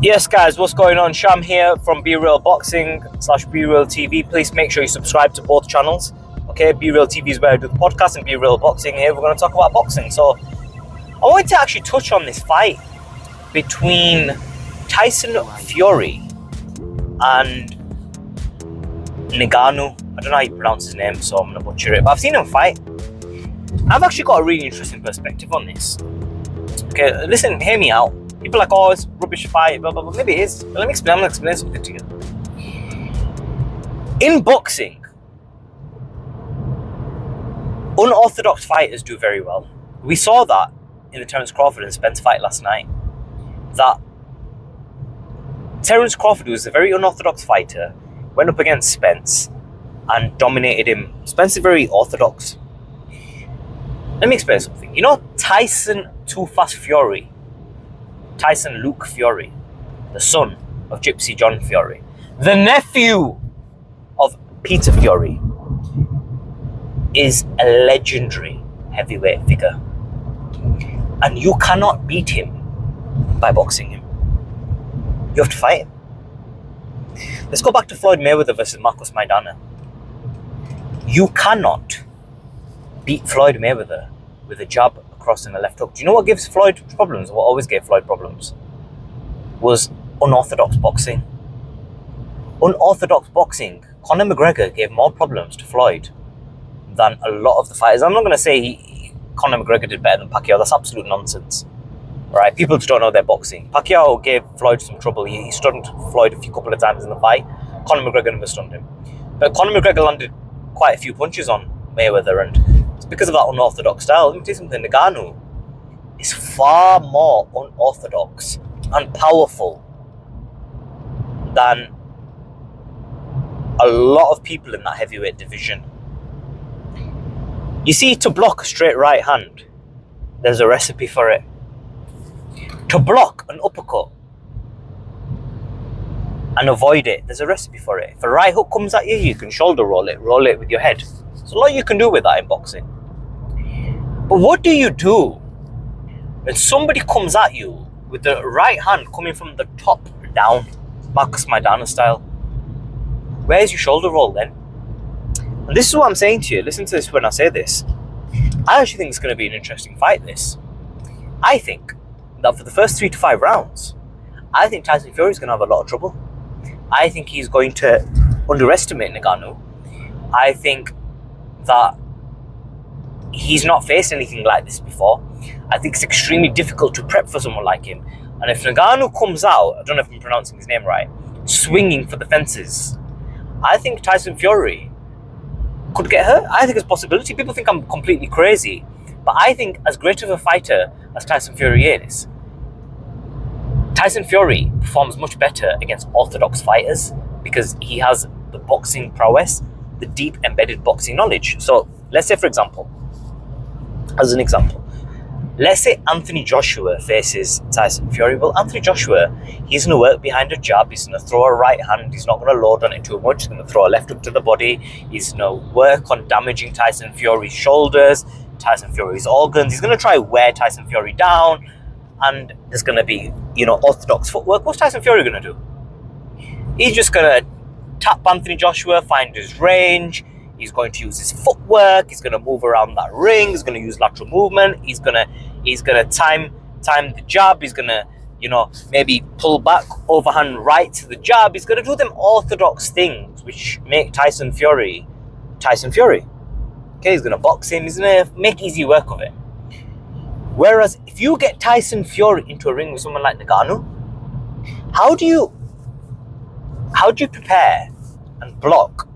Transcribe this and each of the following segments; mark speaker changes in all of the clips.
Speaker 1: Yes, guys, what's going on? Sham here from Be Real Boxing / Be Real TV. Please make sure you subscribe to both channels. Okay, Be Real TV is where I do the podcast, and Be Real Boxing here we're going to talk about boxing. So I wanted to actually touch on this fight between Tyson Fury and Ngannou. I don't know how you pronounce his name, so I'm going to butcher it. But I've seen him fight. I've actually got a really interesting perspective on this. Okay, listen, hear me out. People are like, oh, it's rubbish fight, blah, blah, blah. Maybe it is. But let me explain. I'm going to explain something to you. In boxing, unorthodox fighters do very well. We saw that in the Terence Crawford and Spence fight last night. That Terence Crawford, who was a very unorthodox fighter, went up against Spence and dominated him. Spence is very orthodox. Let me explain something. You know Tyson Too Fast Fury? Tyson Luke Fury, the son of Gypsy John Fury, the nephew of Peter Fury, is a legendary heavyweight figure. And you cannot beat him by boxing him. You have to fight him. Let's go back to Floyd Mayweather versus Marcos Maidana. You cannot beat Floyd Mayweather with a jab crossing a left hook. Do you know what gives Floyd problems? What always gave Floyd problems was unorthodox boxing. Unorthodox boxing. Conor McGregor gave more problems to Floyd than a lot of the fighters. I'm not going to say Conor McGregor did better than Pacquiao. That's absolute nonsense. Right? People just don't know their boxing. Pacquiao gave Floyd some trouble. He stunned Floyd a couple of times in the fight. Conor McGregor never stunned him. But Conor McGregor landed quite a few punches on Mayweather, and it's because of that unorthodox style. Let me tell you something. Ngannou is far more unorthodox and powerful than a lot of people in that heavyweight division. You see, to block a straight right hand, there's a recipe for it. To block an uppercut and avoid it, there's a recipe for it. If a right hook comes at you, you can shoulder roll it with your head. There's a lot you can do with that in boxing. But what do you do when somebody comes at you with the right hand coming from the top down, Marcos Maidana style? Where's your shoulder roll then? And this is what I'm saying to you. Listen to this when I say this. I actually think it's going to be an interesting fight, this. I think that for the first 3 to 5 rounds, I think Tyson Fury is going to have a lot of trouble. I think he's going to underestimate Ngannou. I think that he's not faced anything like this before. I think it's extremely difficult to prep for someone like him. And if Ngannou comes out, I don't know if I'm pronouncing his name right, swinging for the fences, I think Tyson Fury could get hurt. I think it's a possibility. People think I'm completely crazy. But I think as great of a fighter as Tyson Fury is, Tyson Fury performs much better against orthodox fighters because he has the boxing prowess, the deep embedded boxing knowledge. So let's say, for example, as an example, let's say Anthony Joshua faces Tyson Fury. Well, Anthony Joshua, he's going to work behind a jab. He's going to throw a right hand. He's not going to load on it too much. He's going to throw a left hook to the body. He's going to work on damaging Tyson Fury's shoulders, Tyson Fury's organs. He's going to try wear Tyson Fury down. And there's going to be, orthodox footwork. What's Tyson Fury going to do? He's just going to tap Anthony Joshua, find his range. He's going to use his footwork. He's going to move around that ring. He's going to use lateral movement. He's going to time the jab. He's going to, maybe pull back overhand right to the jab. He's going to do them orthodox things which make Tyson Fury. Okay, he's going to box him. He's going to make easy work of it. Whereas if you get Tyson Fury into a ring with someone like Ngannou, how do you prepare and block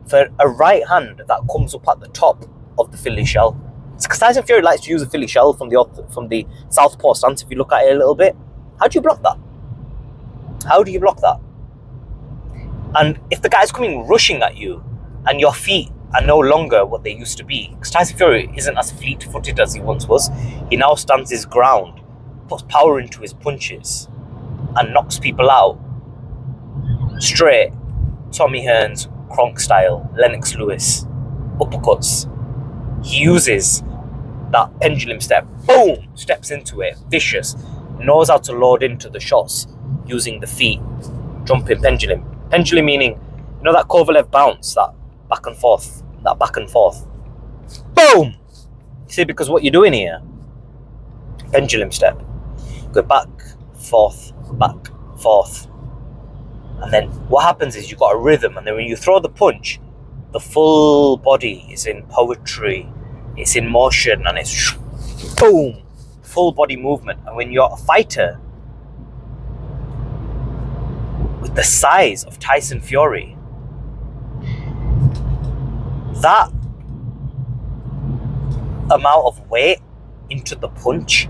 Speaker 1: for a right hand that comes up at the top of the Philly shell? It's because Tyson Fury likes to use a Philly shell from the southpaw stance. If you look at it a little bit, how do you block that? How do you block that? And if the guy's coming rushing at you and your feet are no longer what they used to be, because Tyson Fury isn't as fleet-footed as he once was, he now stands his ground, puts power into his punches, and knocks people out straight, Tommy Hearns, Kronk style, Lennox Lewis, uppercuts. He uses that pendulum step, boom, steps into it, vicious, knows how to load into the shots, using the feet, jumping pendulum. Pendulum meaning, you know that Kovalev bounce, that back and forth. Boom! See, because what you're doing here, pendulum step, go back, forth, and then what happens is you've got a rhythm, and then when you throw the punch, the full body is in poetry, it's in motion, and it's boom, full body movement. And when you're a fighter with the size of Tyson Fury, that amount of weight into the punch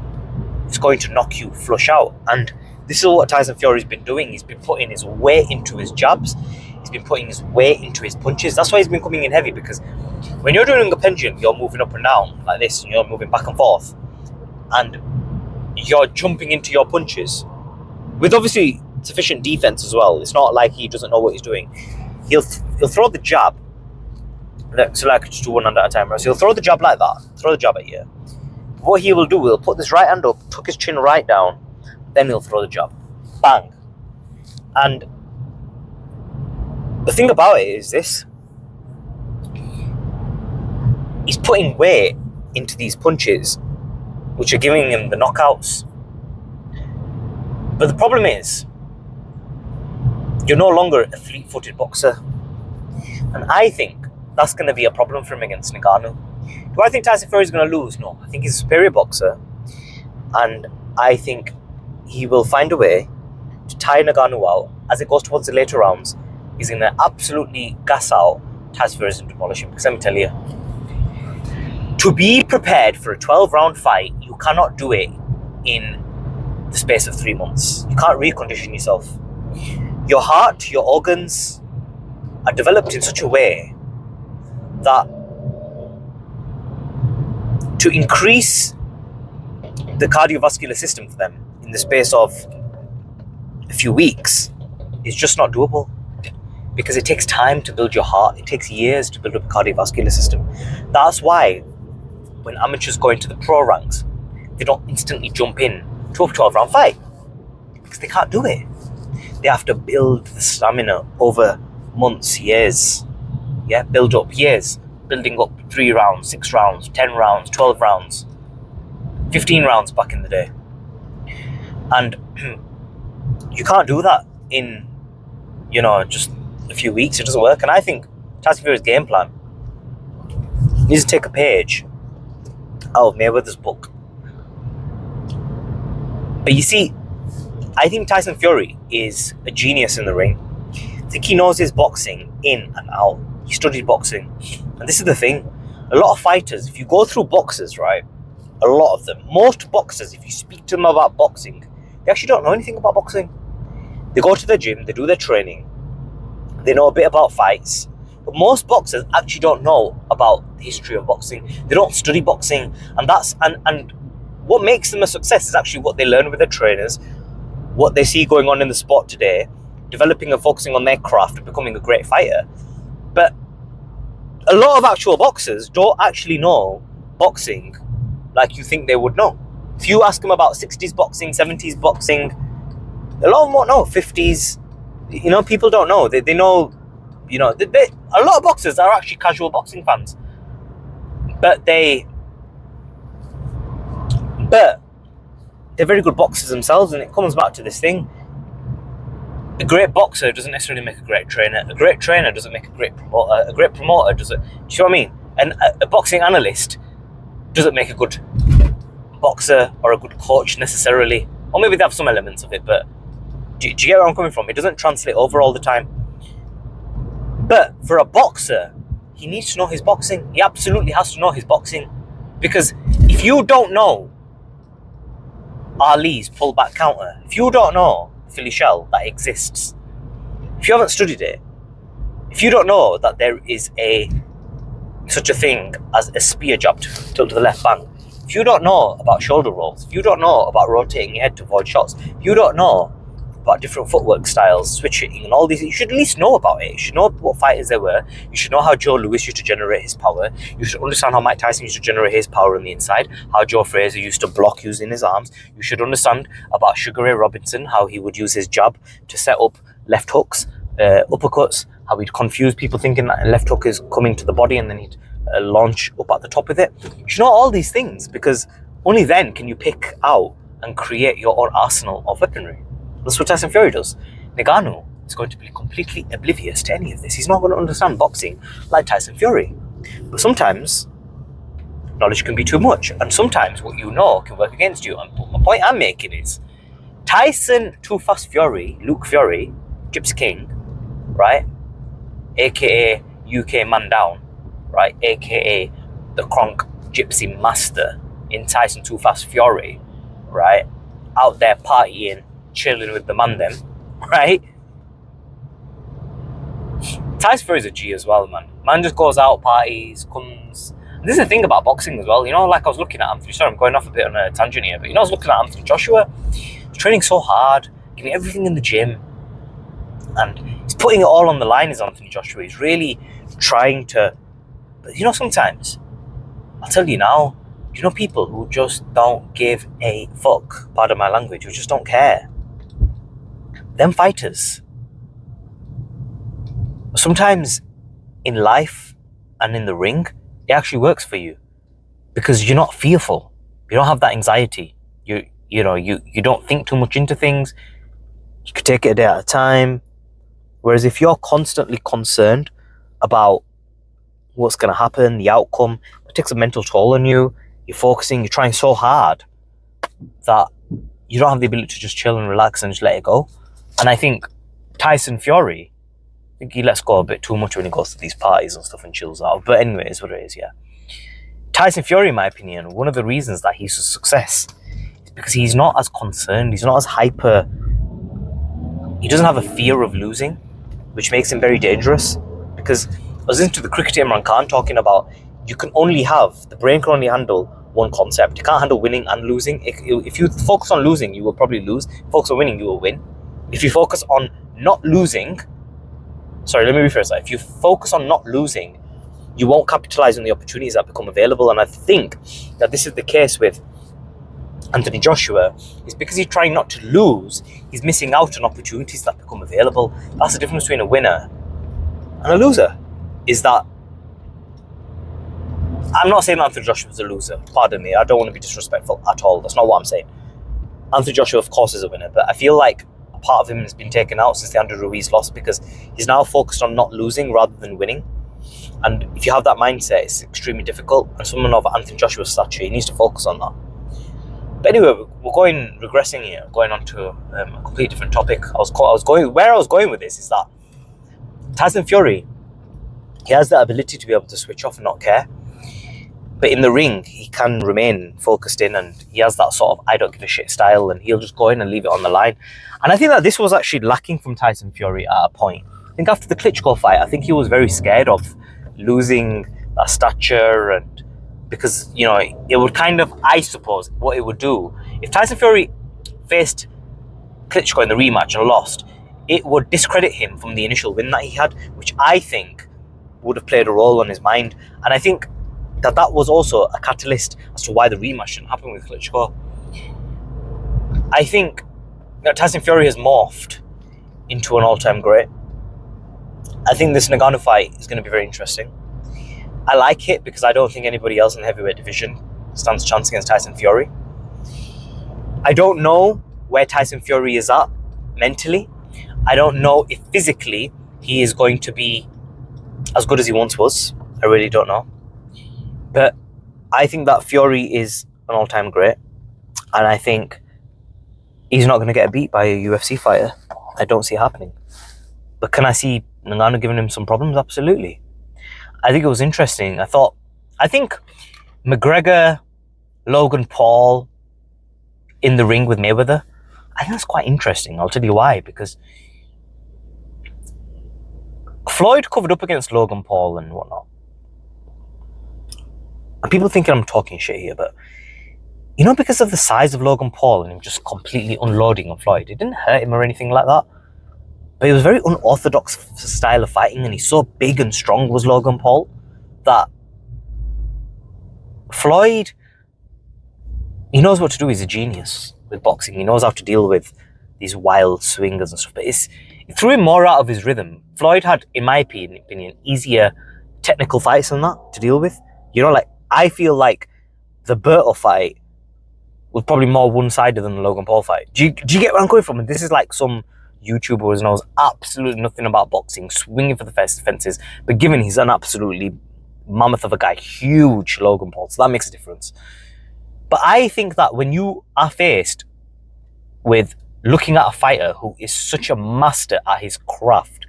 Speaker 1: is going to knock you flush out. And this is what Tyson Fury's been doing. He's been putting his weight into his jabs. He's been putting his weight into his punches. That's why he's been coming in heavy, because when you're doing a pendulum, you're moving up and down like this, and you're moving back and forth, and you're jumping into your punches with obviously sufficient defense as well. It's not like he doesn't know what he's doing. He'll throw the jab. So like, just do one hand at a time, right? So he'll throw the jab like that, throw the jab at you. What he will do, he'll put this right hand up, tuck his chin right down, then he'll throw the jab. Bang. And the thing about it is this: he's putting weight into these punches, which are giving him the knockouts. But the problem is, you're no longer a fleet-footed boxer. And I think that's going to be a problem for him against Ngannou. Do I think Tyson Fury is going to lose? No. I think he's a superior boxer. And I think he will find a way to tire Ngannou out. As it goes towards the later rounds, he's going to absolutely gas out Tyson Fury and demolish him. Because let me tell you, to be prepared for a 12-round fight, you cannot do it in the space of 3 months. You can't recondition yourself. Your heart, your organs are developed in such a way that to increase the cardiovascular system for them in the space of a few weeks is just not doable, because it takes time to build your heart. It takes years to build up a cardiovascular system. That's why when amateurs go into the pro ranks, they don't instantly jump in to a 12-round fight, because they can't do it. They have to build the stamina over months, years. Yeah, build up years, building up 3 rounds, 6 rounds, 10 rounds, 12 rounds, 15 rounds back in the day. And you can't do that in, just a few weeks. It doesn't work. And I think Tyson Fury's game plan needs to take a page out of Mayweather's book. But you see, I think Tyson Fury is a genius in the ring. I think he knows his boxing in and out. He studied boxing. And this is the thing. A lot of fighters, if you go through boxers, right? A lot of them, most boxers, if you speak to them about boxing, they actually don't know anything about boxing. They go to the gym, they do their training, they know a bit about fights. But most boxers actually don't know about the history of boxing. They don't study boxing. And what makes them a success is actually what they learn with their trainers, what they see going on in the sport today, developing and focusing on their craft and becoming a great fighter. But a lot of actual boxers don't actually know boxing like you think they would know. If you ask them about 60s boxing, 70s boxing, a lot of them won't know. 50s, people don't know. They know, a lot of boxers are actually casual boxing fans. But they're very good boxers themselves, and it comes back to this thing. A great boxer doesn't necessarily make a great trainer. A great trainer doesn't make a great promoter. A great promoter doesn't. Do you know what I mean? And a boxing analyst doesn't make a good boxer or a good coach necessarily. Or maybe they have some elements of it, but do you get where I'm coming from? It doesn't translate over all the time. But for a boxer, he needs to know his boxing. He absolutely has to know his boxing. Because if you don't know Ali's pullback counter, if you don't know Philly shell that exists, if you haven't studied it, if you don't know that there is such a thing as a spear jab to the left bang, if you don't know about shoulder rolls, if you don't know about rotating your head to avoid shots, if you don't know about different footwork styles, switch hitting, and all these. You should at least know about it. You should know what fighters there were. You should know how Joe Louis used to generate his power. You should understand how Mike Tyson used to generate his power on the inside, how Joe Frazier used to block using his arms. You should understand about Sugar Ray Robinson, how he would use his jab to set up left hooks, uppercuts, how he'd confuse people thinking that a left hook is coming to the body and then he'd launch up at the top with it. You should know all these things, because only then can you pick out and create your own arsenal of weaponry. That's what Tyson Fury does. Ngannou is going to be completely oblivious to any of this. He's not going to understand boxing like Tyson Fury. But sometimes knowledge can be too much, and sometimes what you know can work against you. And my point I'm making is Tyson Too Fast Fury, Luke Fury, Gypsy King, right, aka UK Man Down, right, aka the Kronk Gypsy Master in Tyson Too Fast Fury, right, out there partying, chilling with the man them, right? Tyson Fury's a G as well, man. Man just goes out, parties, comes. And this is the thing about boxing as well, you know, like I was looking at Anthony, sorry I'm going off a bit on a tangent here, but you know, I was looking at Anthony Joshua. He's training so hard, giving everything in the gym, and he's putting it all on the line as Anthony Joshua. He's really trying to, but you know, sometimes, I'll tell you now, you know, people who just don't give a fuck, pardon my language, who just don't care. Them fighters, sometimes in life and in the ring, it actually works for you because you're not fearful. You don't have that anxiety. You don't think too much into things. You could take it a day at a time. Whereas if you're constantly concerned about what's going to happen, the outcome, it takes a mental toll on you. You're focusing, you're trying so hard that you don't have the ability to just chill and relax and just let it go. And I think Tyson Fury, I think he lets go a bit too much when he goes to these parties and stuff and chills out. But anyway, it's what it is, yeah. Tyson Fury, in my opinion, one of the reasons that he's a success is because he's not as concerned, he's not as hyper, he doesn't have a fear of losing, which makes him very dangerous. Because I was into the cricketer Imran Khan talking about the brain can only handle one concept. You can't handle winning and losing. If you focus on losing, you will probably lose. If you focus on winning, you will win. If you focus on not losing, sorry, let me rephrase that. If you focus on not losing, you won't capitalize on the opportunities that become available. And I think that this is the case with Anthony Joshua, is because he's trying not to lose, he's missing out on opportunities that become available. That's the difference between a winner and a loser, is that I'm not saying Anthony Joshua is a loser, pardon me, I don't want to be disrespectful at all, that's not what I'm saying. Anthony Joshua, of course, is a winner, but I feel like a part of him has been taken out since the Andrew Ruiz loss, because he's now focused on not losing rather than winning. And if you have that mindset, it's extremely difficult. And someone of Anthony Joshua's stature, he needs to focus on that. But anyway, we're regressing here, going on to a completely different topic. Where I was going with this is that Tyson Fury, he has that ability to be able to switch off and not care. But in the ring, he can remain focused in, and he has that sort of I don't give a shit style, and he'll just go in and leave it on the line. And I think that this was actually lacking from Tyson Fury at a point. I think after the Klitschko fight, I think he was very scared of losing that stature, and because, you know, it would kind of, I suppose, what it would do, if Tyson Fury faced Klitschko in the rematch and lost, it would discredit him from the initial win that he had, which I think would have played a role on his mind. And I think that was also a catalyst as to why the rematch didn't happen with Klitschko. I think that Tyson Fury has morphed into an all-time great. I think this Ngannou fight is going to be very interesting. I like it because I don't think anybody else in the heavyweight division stands a chance against Tyson Fury. I don't know where Tyson Fury is at mentally. I don't know if physically he is going to be as good as he once was. I really don't know. But I think that Fury is an all-time great. And I think he's not going to get beat by a UFC fighter. I don't see it happening. But can I see Ngannou giving him some problems? Absolutely. I think it was interesting. I think McGregor, Logan Paul in the ring with Mayweather, I think that's quite interesting. I'll tell you why. Because Floyd covered up against Logan Paul and whatnot. And people thinking I'm talking shit here, but You know, because of the size of Logan Paul and him just completely unloading on Floyd, it didn't hurt him or anything like that. But it was a very unorthodox style of fighting, and he's so big and strong was Logan Paul that Floyd, he knows what to do. He's a genius with boxing. He knows how to deal with these wild swingers and stuff. But it threw him more out of his rhythm. Floyd had, in my opinion, easier technical fights than that to deal with. You know, like, I feel like the Berto fight was probably more one-sided than the Logan Paul fight. Do you get where I'm coming from? And this is like some YouTuber who knows absolutely nothing about boxing, swinging for the fences, but given he's an absolutely mammoth of a guy, huge Logan Paul, so that makes a difference. But I think that when you are faced with looking at a fighter who is such a master at his craft,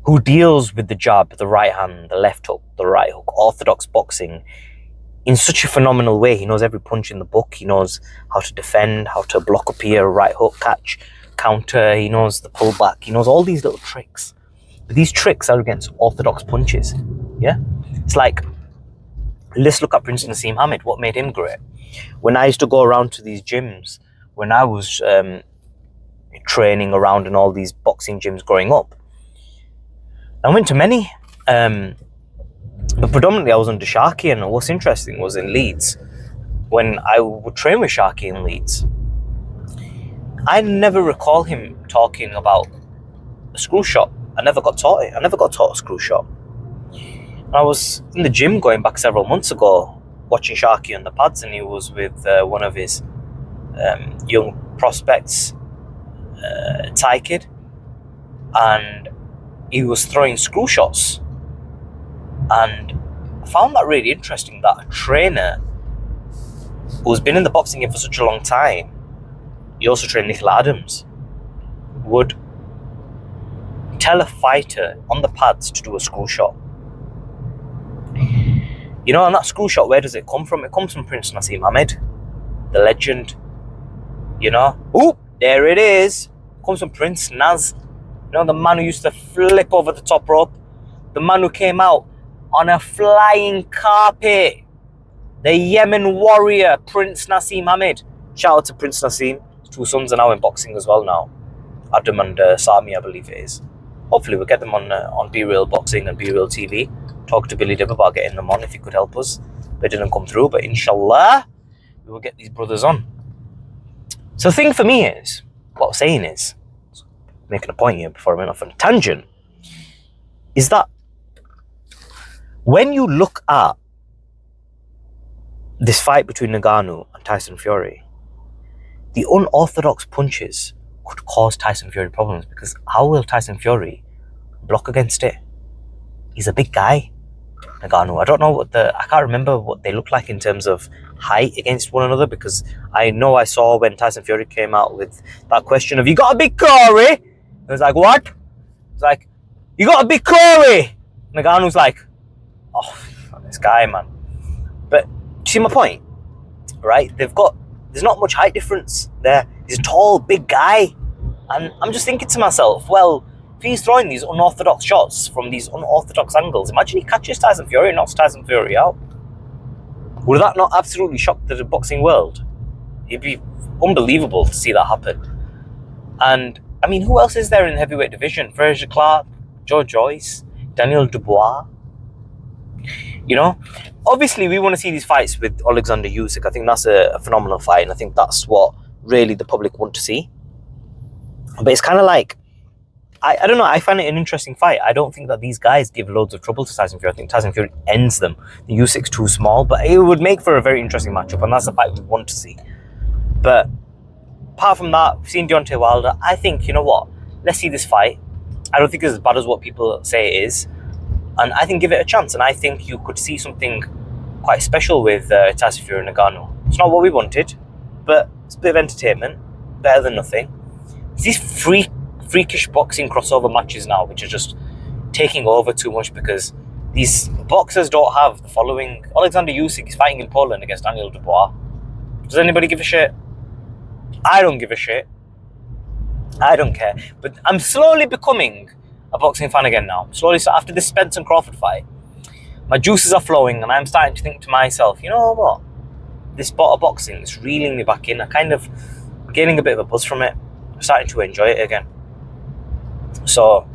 Speaker 1: who deals with the jab, the right hand, the left hook, the right hook, orthodox boxing, in such a phenomenal way. He knows every punch in the book. He knows how to defend, how to block up here, right hook, catch, counter. He knows the pullback. He knows all these little tricks. But these tricks are against orthodox punches. Yeah? It's like, let's look at Prince Naseem Hamed. What made him great? When I used to go around to these gyms, when I was training around in all these boxing gyms growing up, I went to many. But predominantly I was under Sharky, and what's interesting was in Leeds, when I would train with Sharky in Leeds, I never recall him talking about a screw shot. I never got taught it. I never got taught a screw shot. I was in the gym going back several months ago, watching Sharky on the pads, and he was with one of his young prospects, Thai kid, and he was throwing screw shots. And I found that really interesting, that a trainer who's been in the boxing game for such a long time, he also trained Nicola Adams, would tell a fighter on the pads to do a screw shot. You know, and that screw shot, where does it come from? It comes from Prince Naseem Hamed, the legend. You know, oop, there it is. It comes from Prince Naz. You know, the man who used to flip over the top rope, the man who came out on a flying carpet, the Yemen warrior, Prince Naseem Hamed. Shout out to Prince Naseem. His two sons are now in boxing as well now, Adam and Sami, I believe it is. Hopefully we'll get them on Be Real Boxing and Be Real TV. Talk to Billy Dib about getting them on if he could help us. They didn't come through, but inshallah we will get these brothers on. So the thing for me is, what I'm saying is, making a point here before I went off on a tangent, is that when you look at this fight between Ngannou and Tyson Fury, the unorthodox punches could cause Tyson Fury problems, because how will Tyson Fury block against it? He's a big guy, Ngannou. I can't remember what they look like in terms of height against one another, because I know I saw when Tyson Fury came out with that question of, you got a big Corey? I was like, what? It's like, you got a big Corey? Ngannou's like, oh, this guy, man. But you see my point, right? There's not much height difference there. He's a tall, big guy. And I'm just thinking to myself, well, if he's throwing these unorthodox shots from these unorthodox angles, imagine he catches Tyson Fury and knocks Tyson Fury out. Would that not absolutely shock the boxing world? It'd be unbelievable to see that happen. And, I mean, who else is there in the heavyweight division? Fraser Clark, Joe Joyce, Daniel Dubois. You know, obviously we want to see these fights with Alexander Usyk. I think that's a phenomenal fight, and I think that's what really the public want to see. But it's kind of like, I don't know, I find it an interesting fight. I don't think that these guys give loads of trouble to Tyson Fury. I think Tyson Fury ends them. The Usyk's too small, but it would make for a very interesting matchup, and that's the fight we want to see. But apart from that, we've seen Deontay Wilder. I think, you know what, let's see this fight. I don't think it's as bad as what people say it is, and I think give it a chance, and I think you could see something quite special with Tyson Fury and Ngannou. It's not what we wanted, but it's a bit of entertainment, better than nothing. It's these freakish boxing crossover matches now, which are just taking over too much, because these boxers don't have the following. Alexander Usyk is fighting in Poland against Daniel Dubois. Does anybody give a shit? I don't give a shit. I don't care. But I'm slowly becoming a boxing fan again now. Slowly, so after this Spence and Crawford fight, my juices are flowing, and I'm starting to think to myself, you know what? this sport of boxing is reeling me back in. I kind of gaining a bit of a buzz from it. I'm starting to enjoy it again. So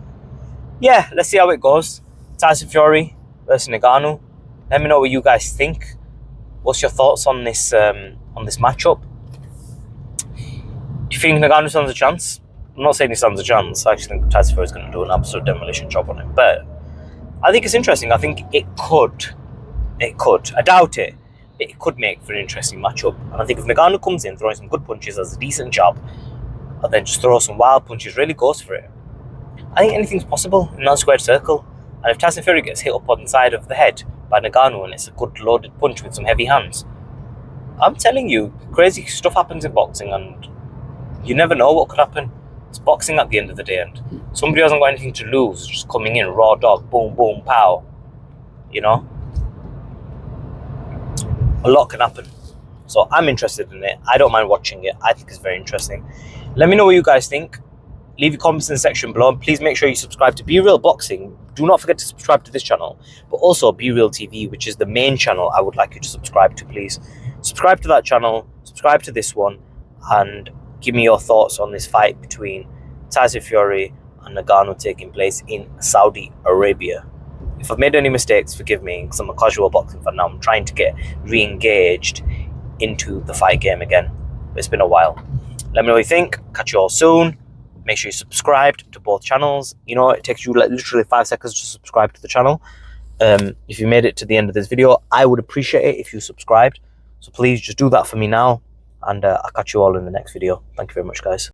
Speaker 1: yeah, let's see how it goes. Tyson Fury versus Ngannou. Let me know what you guys think. What's your thoughts on this matchup? Do you think Ngannou stands a chance? I'm not saying he stands a chance. I actually think Tyson Fury is going to do an absolute demolition job on him. But I think it's interesting. I think it could. I doubt it. But it could make for an interesting matchup. And I think if Ngannou comes in throwing some good punches, does a decent job, and then just throw some wild punches, really goes for it, I think anything's possible in that squared circle. And if Tyson Fury gets hit up on the side of the head by Ngannou and it's a good loaded punch with some heavy hands, I'm telling you, crazy stuff happens in boxing, and you never know what could happen. It's boxing at the end of the day, and somebody who hasn't got anything to lose, just coming in, raw dog, boom, boom, pow. You know? A lot can happen. So I'm interested in it. I don't mind watching it. I think it's very interesting. Let me know what you guys think. Leave your comments in the section below, and please make sure you subscribe to Be Real Boxing. Do not forget to subscribe to this channel, but also Be Real TV, which is the main channel I would like you to subscribe to, please. Subscribe to that channel, subscribe to this one, and give me your thoughts on this fight between Tyson Fury and Ngannou taking place in Saudi Arabia. If I've made any mistakes, forgive me, because I'm a casual boxing fan now. I'm trying to get re-engaged into the fight game again. It's been a while. Let me know what you think. Catch you all soon. Make sure you subscribe to both channels. You know, it takes you like literally 5 seconds to subscribe to the channel. If you made it to the end of this video, I would appreciate it if you subscribed. So please just do that for me now, and I'll catch you all in the next video. Thank you very much, guys.